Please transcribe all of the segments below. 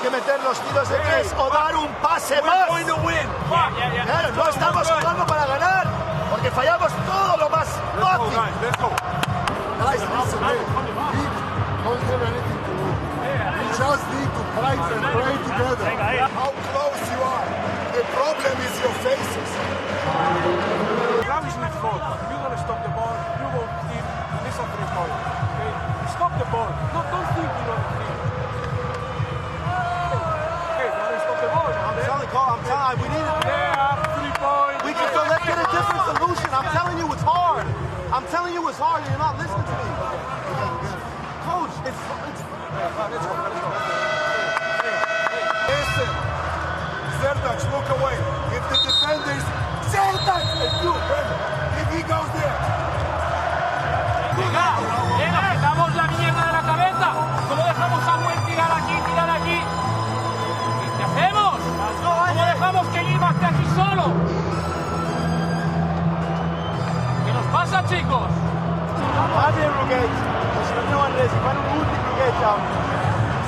que meter los tiros de tres o dar un pase más. Claro, no estamos jugando para ganar, porque fallamos todo lo más fácil. Guys, listen, we don't have anything to lose. We just need to fight and play together. How close you are. The problem is your faces. Now is not fault. You gotta stop the ball. You go deep. This is a 3-point. Okay? Stop the ball. Don't think you know the thing. Okay, you gotta stop the ball. I'm telling you, we need it. Yeah, 3 points. We can let's get a different solution. I'm telling you it's hard. I'm telling you it's hard and you're not listening to me. Coach, it's Listen. Sertac, look away. If the defenders... Sertac! And you, if he goes there. Venga, quitamos la mierda de la cabeza. ¿Cómo dejamos a buen tirar aquí, tirar aquí? ¿Qué hacemos? ¿Cómo dejamos que Lima esté aquí solo? ¿Qué nos pasa, chicos? Fate il rogueig, si no treuen res i fan un últim rogueig amb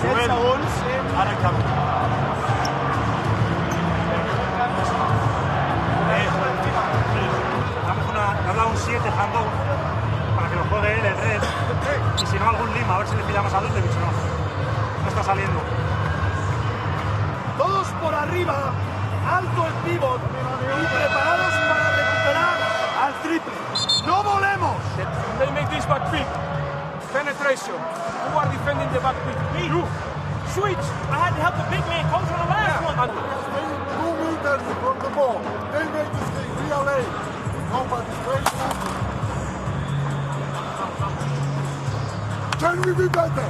7 segons, ara canvi. Habla un 7 handball para que lo juegue él, el red. Y si no, algún Lima, a ver si le pillamos a Dundevich o no. No está saliendo. Todos por arriba, alto el pivot y preparados para recuperar al triple. ¡No volemos! They make this back pick. Penetration. Who are defending the back pick? Me. You. Switch. I had to help the big man coach on the last one. 2 meters from the ball. They make this thing real late. Nobody's playing nothing. Can we be better?